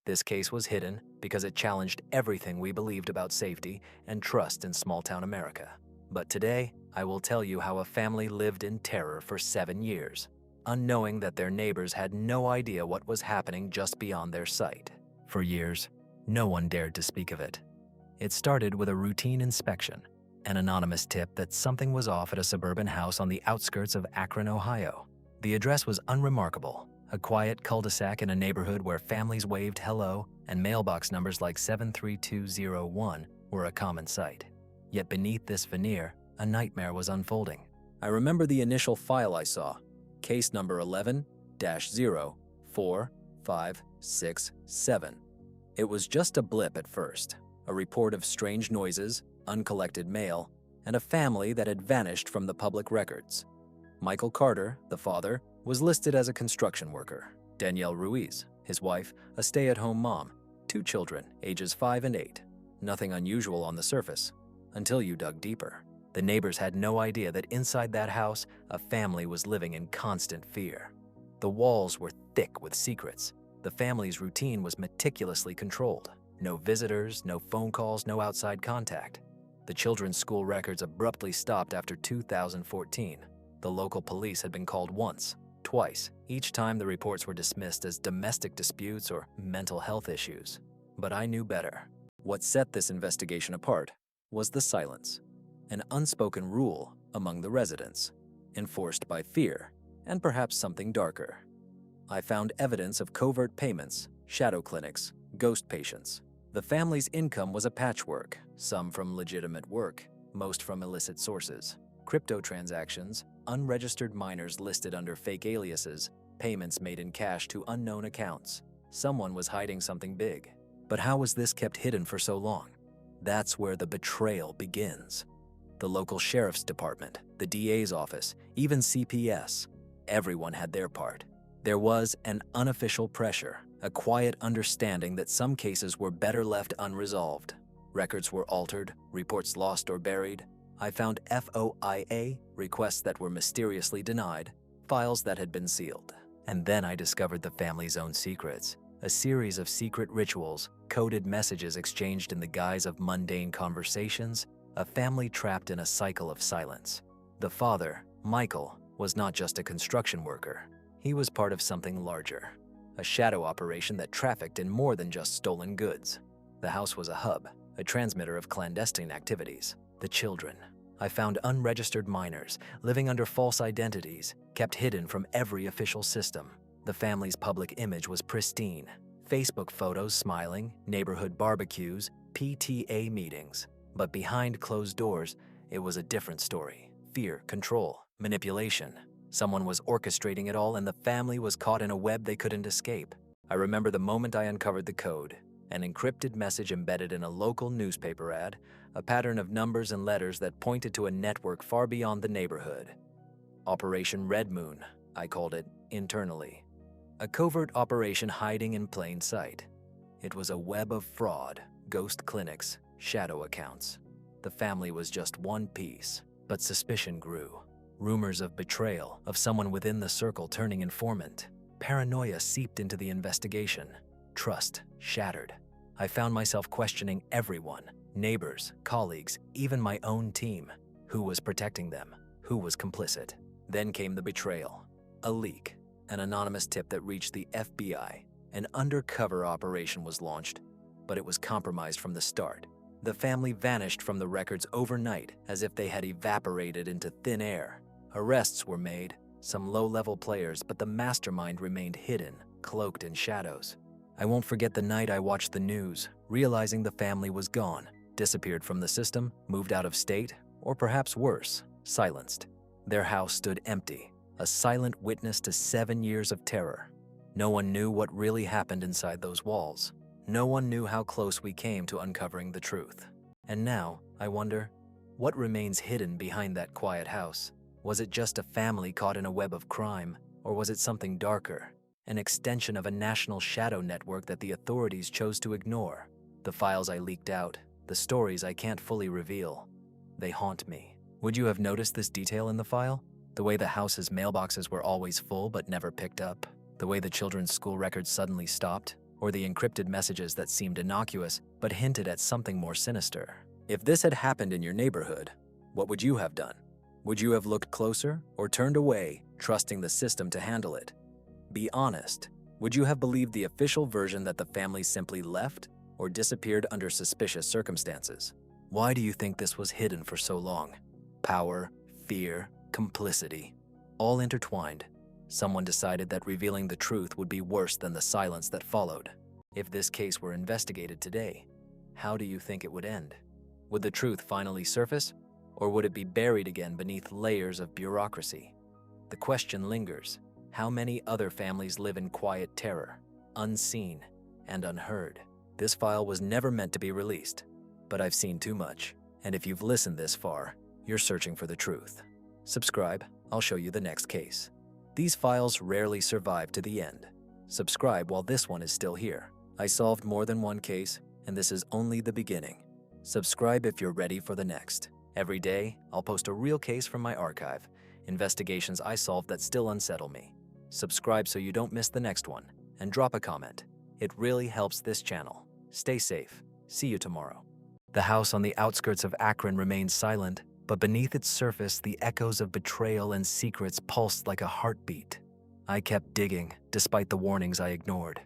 This case was hidden because it challenged everything we believed about safety and trust in small-town America. But today, I will tell you how a family lived in terror for 7 years, unknowing that their neighbors had no idea what was happening just beyond their sight. For years, no one dared to speak of it. It started with a routine inspection, an anonymous tip that something was off at a suburban house on the outskirts of Akron, Ohio. The address was unremarkable, a quiet cul-de-sac in a neighborhood where families waved hello and mailbox numbers like 73201 were a common sight. Yet beneath this veneer, a nightmare was unfolding. I remember the initial file I saw, case number 11-04567. It was just a blip at first, a report of strange noises, uncollected mail, and a family that had vanished from the public records. Michael Carter, the father, was listed as a construction worker. Danielle Ruiz, his wife, a stay-at-home mom, 2 children, ages 5 and 8. Nothing unusual on the surface, until you dug deeper. The neighbors had no idea that inside that house, a family was living in constant fear. The walls were thick with secrets. The family's routine was meticulously controlled. No visitors, no phone calls, no outside contact. The children's school records abruptly stopped after 2014. The local police had been called once, twice. Each time the reports were dismissed as domestic disputes or mental health issues. But I knew better. What set this investigation apart was the silence, an unspoken rule among the residents, enforced by fear and perhaps something darker. I found evidence of covert payments, shadow clinics, ghost patients. The family's income was a patchwork, some from legitimate work, most from illicit sources. Crypto transactions, unregistered minors listed under fake aliases, payments made in cash to unknown accounts. Someone was hiding something big. But how was this kept hidden for so long? That's where the betrayal begins. The local sheriff's department, the DA's office, even CPS, everyone had their part. There was an unofficial pressure, a quiet understanding that some cases were better left unresolved. Records were altered, reports lost or buried. I found FOIA requests that were mysteriously denied, files that had been sealed. And then I discovered the family's own secrets, a series of secret rituals, coded messages exchanged in the guise of mundane conversations, a family trapped in a cycle of silence. The father, Michael, was not just a construction worker. He was part of something larger, a shadow operation that trafficked in more than just stolen goods. The house was a hub, a transmitter of clandestine activities. The children. I found unregistered minors living under false identities, kept hidden from every official system. The family's public image was pristine. Facebook photos smiling, neighborhood barbecues, PTA meetings. But behind closed doors, it was a different story. Fear, control, manipulation. Someone was orchestrating it all and the family was caught in a web they couldn't escape. I remember the moment I uncovered the code, an encrypted message embedded in a local newspaper ad, a pattern of numbers and letters that pointed to a network far beyond the neighborhood. Operation Red Moon, I called it internally. A covert operation hiding in plain sight. It was a web of fraud, ghost clinics, shadow accounts. The family was just one piece, but suspicion grew. Rumors of betrayal, of someone within the circle turning informant. Paranoia seeped into the investigation. Trust shattered. I found myself questioning everyone, neighbors, colleagues, even my own team. Who was protecting them? Who was complicit? Then came the betrayal. A leak, an anonymous tip that reached the FBI. An undercover operation was launched, but it was compromised from the start. The family vanished from the records overnight as if they had evaporated into thin air. Arrests were made, some low-level players, but the mastermind remained hidden, cloaked in shadows. I won't forget the night I watched the news, realizing the family was gone, disappeared from the system, moved out of state, or perhaps worse, silenced. Their house stood empty, a silent witness to 7 years of terror. No one knew what really happened inside those walls. No one knew how close we came to uncovering the truth. And now, I wonder, what remains hidden behind that quiet house? Was it just a family caught in a web of crime, or was it something darker? An extension of a national shadow network that the authorities chose to ignore. The files I leaked out, the stories I can't fully reveal, they haunt me. Would you have noticed this detail in the file? The way the house's mailboxes were always full but never picked up? The way the children's school records suddenly stopped? or the encrypted messages that seemed innocuous but hinted at something more sinister. If this had happened in your neighborhood, what would you have done? Would you have looked closer or turned away, trusting the system to handle it? Be honest. Would you have believed the official version that the family simply left or disappeared under suspicious circumstances? Why do you think this was hidden for so long? Power, fear, complicity, all intertwined. Someone decided that revealing the truth would be worse than the silence that followed. If this case were investigated today, how do you think it would end? Would the truth finally surface, or would it be buried again beneath layers of bureaucracy? The question lingers: how many other families live in quiet terror, unseen and unheard? This file was never meant to be released, but I've seen too much. And if you've listened this far, you're searching for the truth. Subscribe, I'll show you the next case. These files rarely survive to the end. Subscribe while this one is still here. I solved more than one case, and this is only the beginning. Subscribe if you're ready for the next. Every day, I'll post a real case from my archive, investigations I solved that still unsettle me. Subscribe so you don't miss the next one, and drop a comment. It really helps this channel. Stay safe. See you tomorrow. The house on the outskirts of Akron remained silent, but beneath its surface, the echoes of betrayal and secrets pulsed like a heartbeat. I kept digging, despite the warnings I ignored.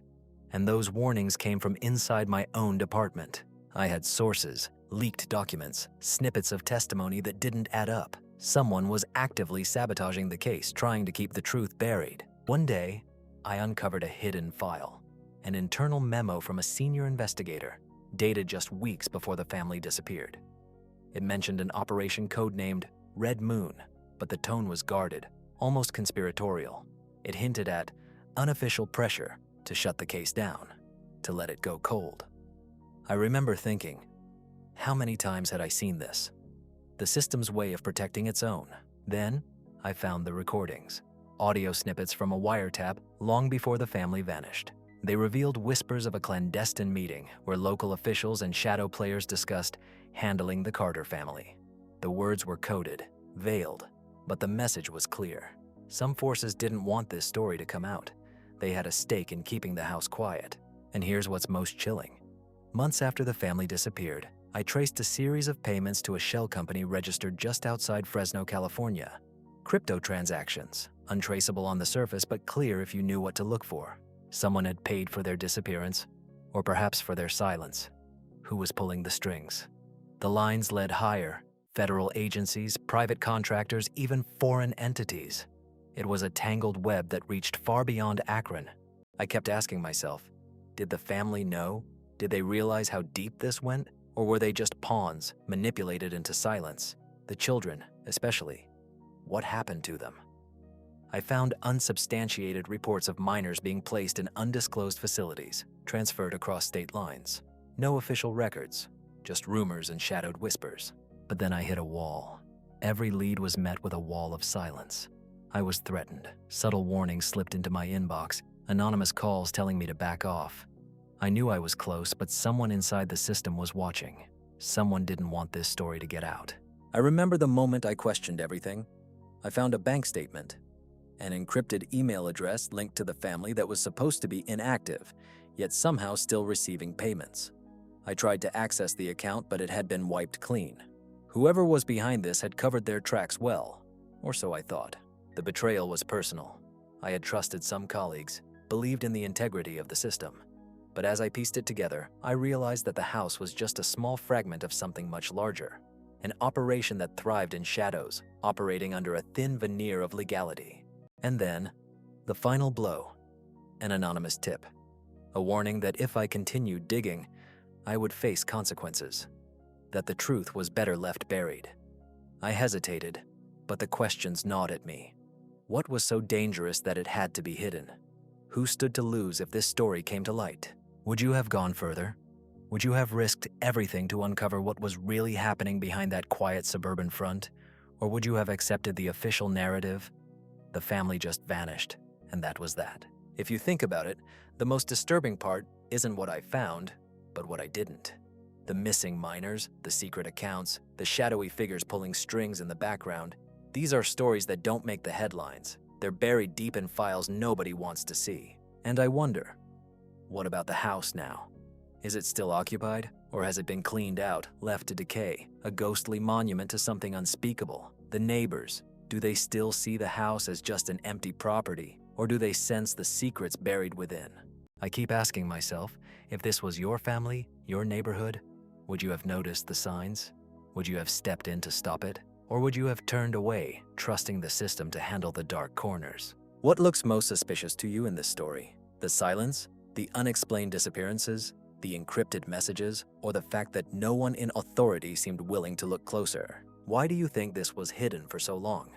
And those warnings came from inside my own department. I had sources, leaked documents, snippets of testimony that didn't add up. Someone was actively sabotaging the case, trying to keep the truth buried. One day, I uncovered a hidden file, an internal memo from a senior investigator, dated just weeks before the family disappeared. It mentioned an operation codenamed Red Moon, but the tone was guarded, almost conspiratorial. It hinted at unofficial pressure to shut the case down, to let it go cold. I remember thinking, how many times had I seen this? The system's way of protecting its own. Then, I found the recordings, audio snippets from a wiretap long before the family vanished. They revealed whispers of a clandestine meeting where local officials and shadow players discussed handling the Carter family. The words were coded, veiled, but the message was clear. Some forces didn't want this story to come out. They had a stake in keeping the house quiet. And here's what's most chilling. Months after the family disappeared, I traced a series of payments to a shell company registered just outside Fresno, California. Crypto transactions, untraceable on the surface but clear if you knew what to look for. Someone had paid for their disappearance, or perhaps for their silence. Who was pulling the strings? The lines led higher: federal agencies, private contractors, even foreign entities. It was a tangled web that reached far beyond Akron. I kept asking myself, did the family know? Did they realize how deep this went? Or were they just pawns, manipulated into silence? The children, especially. What happened to them? I found unsubstantiated reports of minors being placed in undisclosed facilities, transferred across state lines. No official records, just rumors and shadowed whispers. But then I hit a wall. Every lead was met with a wall of silence. I was threatened. Subtle warnings slipped into my inbox, anonymous calls telling me to back off. I knew I was close, but someone inside the system was watching. Someone didn't want this story to get out. I remember the moment I questioned everything. I found a bank statement, an encrypted email address linked to the family that was supposed to be inactive, yet somehow still receiving payments. I tried to access the account, but it had been wiped clean. Whoever was behind this had covered their tracks well, or so I thought. The betrayal was personal. I had trusted some colleagues, believed in the integrity of the system. But as I pieced it together, I realized that the house was just a small fragment of something much larger. An operation that thrived in shadows, operating under a thin veneer of legality. And then, the final blow, an anonymous tip. A warning that if I continued digging, I would face consequences. That the truth was better left buried. I hesitated, but the questions gnawed at me. What was so dangerous that it had to be hidden? Who stood to lose if this story came to light? Would you have gone further? Would you have risked everything to uncover what was really happening behind that quiet suburban front? Or would you have accepted the official narrative? The family just vanished, and that was that. If you think about it, the most disturbing part isn't what I found, but what I didn't. The missing minors, the secret accounts, the shadowy figures pulling strings in the background. These are stories that don't make the headlines. They're buried deep in files nobody wants to see. And I wonder, What about the house now? Is it still occupied, or has it been cleaned out, left to decay, a ghostly monument to something unspeakable? The neighbors, do they still see the house as just an empty property, or do they sense the secrets buried within? I keep asking myself, if this was your family, your neighborhood, would you have noticed the signs? Would you have stepped in to stop it? Or would you have turned away, trusting the system to handle the dark corners? What looks most suspicious to you in this story? The silence, the unexplained disappearances, the encrypted messages, or the fact that no one in authority seemed willing to look closer? Why do you think this was hidden for so long?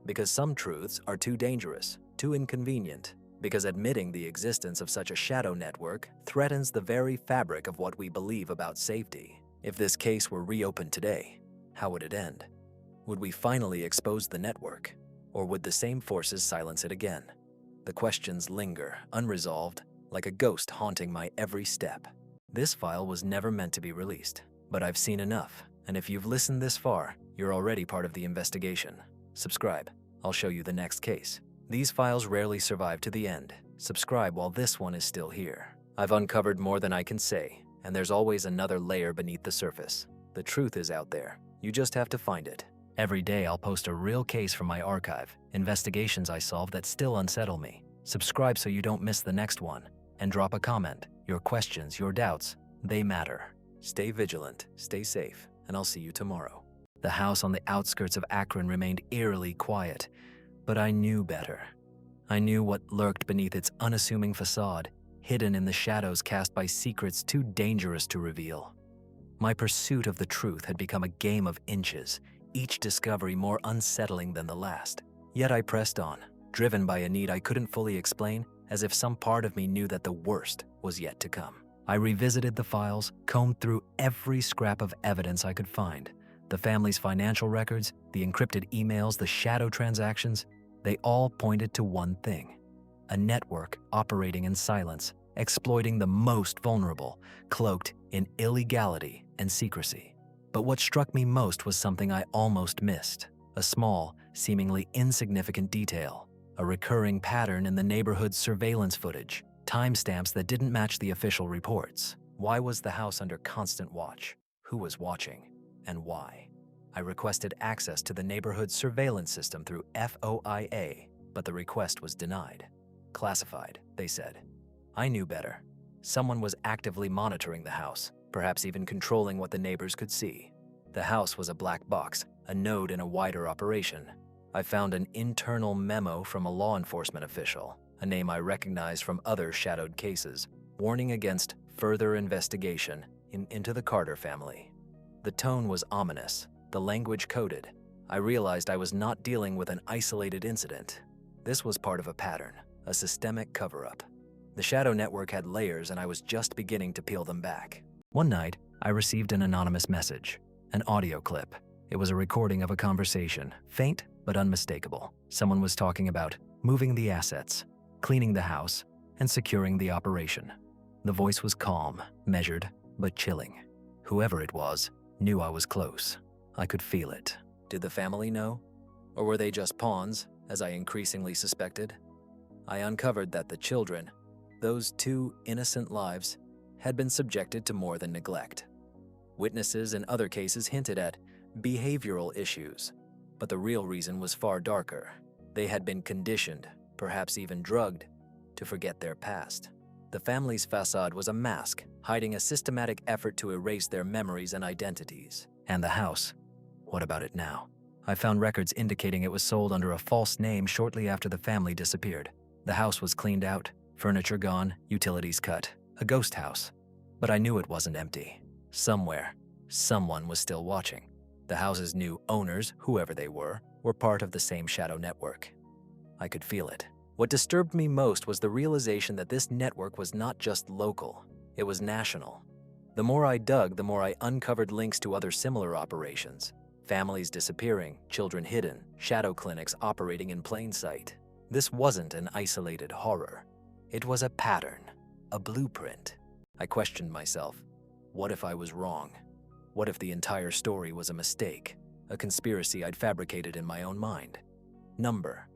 Because some truths are too dangerous, too inconvenient. Because admitting the existence of such a shadow network threatens the very fabric of what we believe about safety. If this case were reopened today, how would it end? Would we finally expose the network? Or would the same forces silence it again? The questions linger, unresolved, like a ghost haunting my every step. This file was never meant to be released, but I've seen enough, and if you've listened this far, you're already part of the investigation. Subscribe. I'll show you the next case. These files rarely survive to the end. Subscribe while this one is still here. I've uncovered more than I can say, and there's always another layer beneath the surface. The truth is out there. You just have to find it. Every day I'll post a real case from my archive, investigations I solve that still unsettle me. Subscribe so you don't miss the next one, and drop a comment. Your questions, your doubts, they matter. Stay vigilant, stay safe, and I'll see you tomorrow. The house on the outskirts of Akron remained eerily quiet, but I knew better. I knew what lurked beneath its unassuming facade, hidden in the shadows cast by secrets too dangerous to reveal. My pursuit of the truth had become a game of inches, each discovery more unsettling than the last. Yet I pressed on, driven by a need I couldn't fully explain, as if some part of me knew that the worst was yet to come. I revisited the files, combed through every scrap of evidence I could find. The family's financial records, the encrypted emails, the shadow transactions, they all pointed to one thing: a network operating in silence, exploiting the most vulnerable, cloaked in illegality and secrecy. But what struck me most was something I almost missed: a small, seemingly insignificant detail, a recurring pattern in the neighborhood's surveillance footage, timestamps that didn't match the official reports. Why was the house under constant watch? Who was watching? And why? I requested access to the neighborhood surveillance system through FOIA, but the request was denied. Classified, they said. I knew better. Someone was actively monitoring the house, perhaps even controlling what the neighbors could see. The house was a black box, a node in a wider operation. I found an internal memo from a law enforcement official, a name I recognized from other shadowed cases, warning against further investigation into the Carter family. The tone was ominous, the language coded. I realized I was not dealing with an isolated incident. This was part of a pattern, a systemic cover-up. The shadow network had layers, and I was just beginning to peel them back. One night, I received an anonymous message, an audio clip. It was a recording of a conversation, faint but unmistakable. Someone was talking about moving the assets, cleaning the house, and securing the operation. The voice was calm, measured, but chilling. Whoever it was knew I was close. I could feel it. Did the family know? Or were they just pawns, as I increasingly suspected? I uncovered that the children, those 2 innocent lives, had been subjected to more than neglect. Witnesses in other cases hinted at behavioral issues, but the real reason was far darker. They had been conditioned, perhaps even drugged, to forget their past. The family's facade was a mask, hiding a systematic effort to erase their memories and identities. And the house, what about it now? I found records indicating it was sold under a false name shortly after the family disappeared. The house was cleaned out, furniture gone, utilities cut. A ghost house. But I knew it wasn't empty. Somewhere, someone was still watching. The house's new owners, whoever they were part of the same shadow network. I could feel it. What disturbed me most was the realization that this network was not just local, it was national. The more I dug, the more I uncovered links to other similar operations. Families disappearing, children hidden, shadow clinics operating in plain sight. This wasn't an isolated horror. It was a pattern, a blueprint. I questioned myself. What if I was wrong? What if the entire story was a mistake, a conspiracy I'd fabricated in my own mind? Number.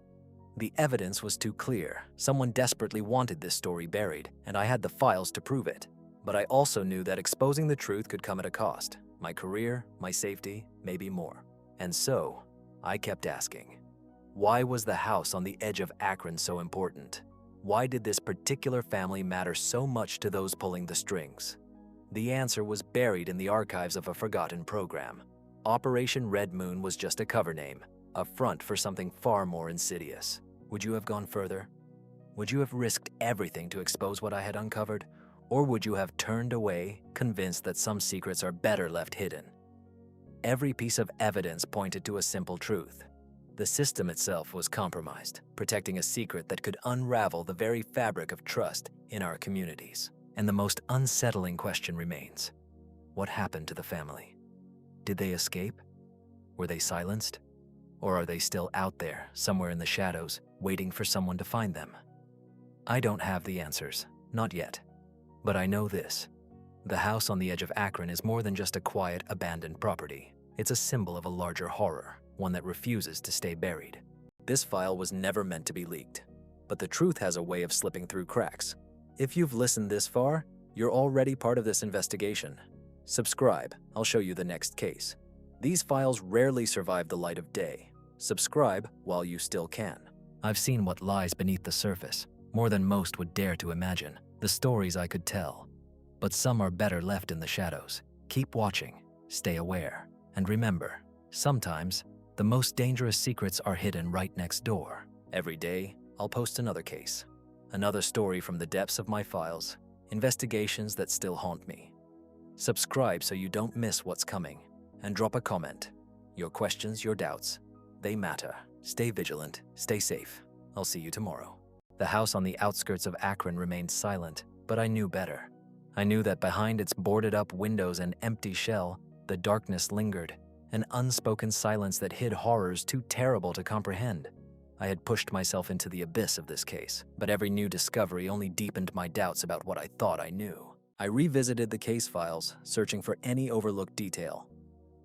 The evidence was too clear. Someone desperately wanted this story buried, and I had the files to prove it. But I also knew that exposing the truth could come at a cost. My career, my safety, maybe more. And so, I kept asking, why was the house on the edge of Akron so important? Why did this particular family matter so much to those pulling the strings? The answer was buried in the archives of a forgotten program. Operation Red Moon was just a cover name, a front for something far more insidious. Would you have gone further? Would you have risked everything to expose what I had uncovered? Or would you have turned away, convinced that some secrets are better left hidden? Every piece of evidence pointed to a simple truth. The system itself was compromised, protecting a secret that could unravel the very fabric of trust in our communities. And the most unsettling question remains: what happened to the family? Did they escape? Were they silenced? Or are they still out there, somewhere in the shadows, waiting for someone to find them? I don't have the answers, not yet. But I know this: the house on the edge of Akron is more than just a quiet, abandoned property. It's a symbol of a larger horror, one that refuses to stay buried. This file was never meant to be leaked, but the truth has a way of slipping through cracks. If you've listened this far, you're already part of this investigation. Subscribe, I'll show you the next case. These files rarely survive the light of day. Subscribe while you still can. I've seen what lies beneath the surface, more than most would dare to imagine, the stories I could tell. But some are better left in the shadows. Keep watching, stay aware, and remember, sometimes the most dangerous secrets are hidden right next door. Every day, I'll post another case, another story from the depths of my files, investigations that still haunt me. Subscribe so you don't miss what's coming, and drop a comment. Your questions, your doubts, they matter. Stay vigilant, stay safe. I'll see you tomorrow. The house on the outskirts of Akron remained silent, but I knew better. I knew that behind its boarded-up windows and empty shell, the darkness lingered, an unspoken silence that hid horrors too terrible to comprehend. I had pushed myself into the abyss of this case, but every new discovery only deepened my doubts about what I thought I knew. I revisited the case files, searching for any overlooked detail.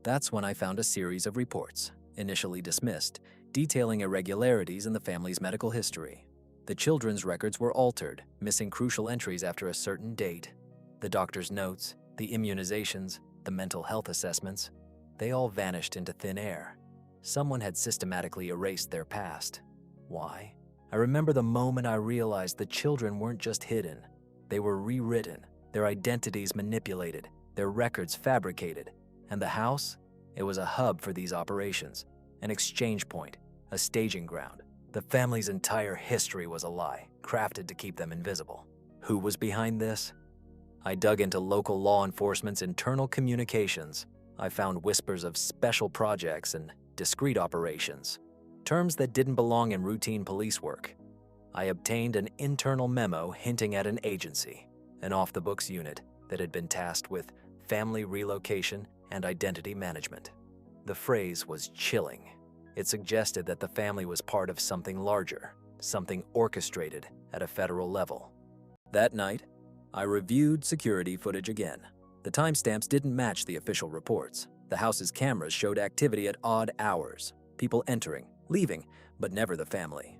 That's when I found a series of reports, initially dismissed, detailing irregularities in the family's medical history. The children's records were altered, missing crucial entries after a certain date. The doctor's notes, the immunizations, the mental health assessments, they all vanished into thin air. Someone had systematically erased their past. Why? I remember the moment I realized the children weren't just hidden. They were rewritten, their identities manipulated, their records fabricated. And the house? It was a hub for these operations, an exchange point, a staging ground. The family's entire history was a lie, crafted to keep them invisible. Who was behind this? I dug into local law enforcement's internal communications. I found whispers of special projects and discreet operations, terms that didn't belong in routine police work. I obtained an internal memo hinting at an agency, an off-the-books unit that had been tasked with family relocation and identity management. The phrase was chilling. It suggested that the family was part of something larger, something orchestrated at a federal level. That night, I reviewed security footage again. The timestamps didn't match the official reports. The house's cameras showed activity at odd hours, people entering, leaving, but never the family.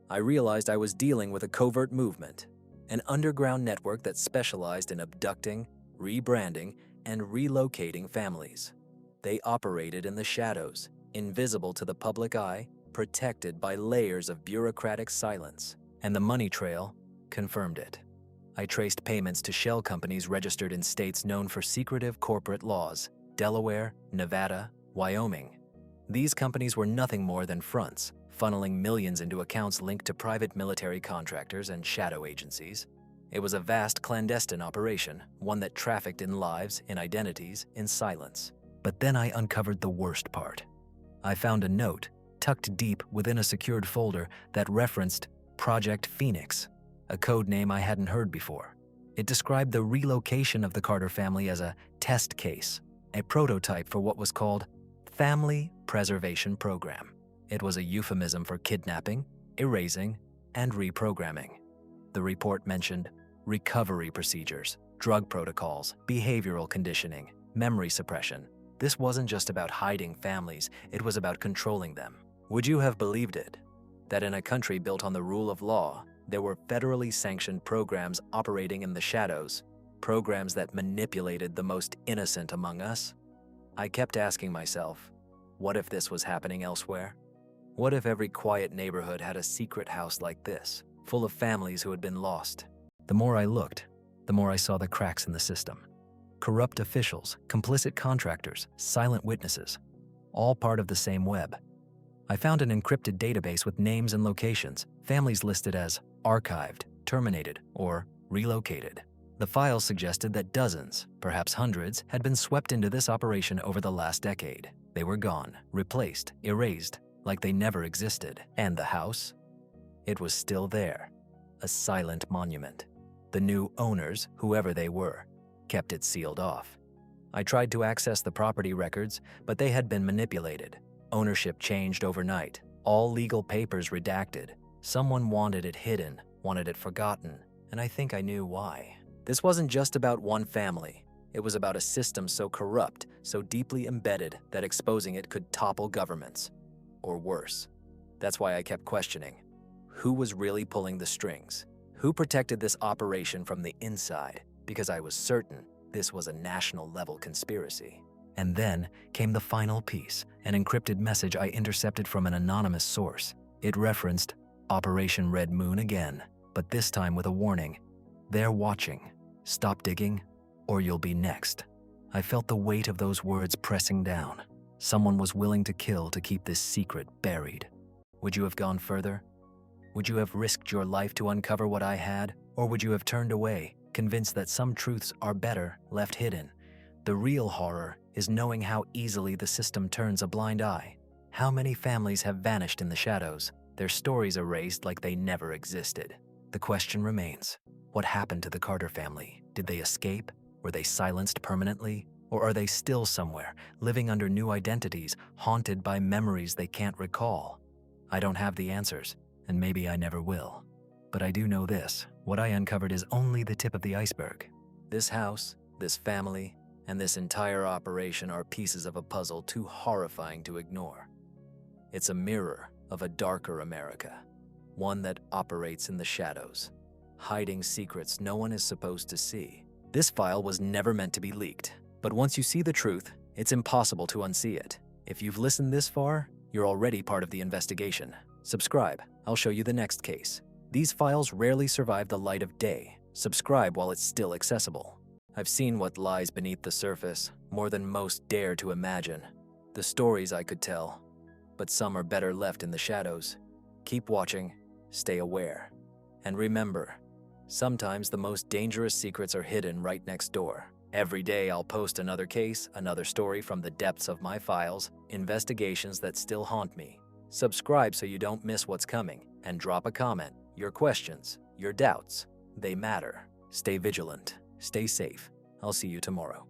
I realized I was dealing with a covert movement, an underground network that specialized in abducting, rebranding, and relocating families. They operated in the shadows, invisible to the public eye, protected by layers of bureaucratic silence, and the money trail confirmed it. I traced payments to shell companies registered in states known for secretive corporate laws: Delaware, Nevada, Wyoming. These companies were nothing more than fronts, funneling millions into accounts linked to private military contractors and shadow agencies. It was a vast clandestine operation, one that trafficked in lives, in identities, in silence. But then I uncovered the worst part. I found a note, tucked deep within a secured folder, that referenced Project Phoenix, a code name I hadn't heard before. It described the relocation of the Carter family as a test case, a prototype for what was called Family Preservation Program. It was a euphemism for kidnapping, erasing, and reprogramming. The report mentioned recovery procedures, drug protocols, behavioral conditioning, memory suppression. This wasn't just about hiding families, it was about controlling them. Would you have believed it? that in a country built on the rule of law, there were federally sanctioned programs operating in the shadows, programs that manipulated the most innocent among us. I kept asking myself, what if this was happening elsewhere? What if every quiet neighborhood had a secret house like this, full of families who had been lost? The more I looked, the more I saw the cracks in the system. Corrupt officials, complicit contractors, silent witnesses, all part of the same web. I found an encrypted database with names and locations, families listed as archived, terminated, or relocated. The files suggested that dozens, perhaps hundreds, had been swept into this operation over the last decade. They were gone, replaced, erased, like they never existed. And the house? It was still there, a silent monument. The new owners, whoever they were, kept it sealed off. I tried to access the property records, but they had been manipulated. Ownership changed overnight, all legal papers redacted. Someone wanted it hidden, wanted it forgotten, and I think I knew why. This wasn't just about one family. It was about a system so corrupt, so deeply embedded that exposing it could topple governments. Or worse. That's why I kept questioning. Who was really pulling the strings? Who protected this operation from the inside? Because I was certain this was a national-level conspiracy. And then came the final piece, an encrypted message I intercepted from an anonymous source. It referenced Operation Red Moon again, but this time with a warning. They're watching. Stop digging, or you'll be next. I felt the weight of those words pressing down. Someone was willing to kill to keep this secret buried. Would you have gone further? Would you have risked your life to uncover what I had? Or would you have turned away, convinced that some truths are better left hidden? The real horror is knowing how easily the system turns a blind eye. How many families have vanished in the shadows, their stories erased like they never existed? The question remains, what happened to the Carter family? Did they escape? Were they silenced permanently? Or are they still somewhere, living under new identities, haunted by memories they can't recall? I don't have the answers, and maybe I never will. But I do know this, what I uncovered is only the tip of the iceberg. This house, this family, and this entire operation are pieces of a puzzle too horrifying to ignore. It's a mirror of a darker America, one that operates in the shadows, hiding secrets no one is supposed to see. This file was never meant to be leaked, but once you see the truth, it's impossible to unsee it. If you've listened this far, you're already part of the investigation. Subscribe, I'll show you the next case. These files rarely survive the light of day. Subscribe while it's still accessible. I've seen what lies beneath the surface, more than most dare to imagine. The stories I could tell, but some are better left in the shadows. Keep watching, stay aware, and remember, sometimes the most dangerous secrets are hidden right next door. Every day I'll post another case, another story from the depths of my files, investigations that still haunt me. Subscribe so you don't miss what's coming, and drop a comment. Your questions, your doubts, they matter. Stay vigilant, stay safe. I'll see you tomorrow.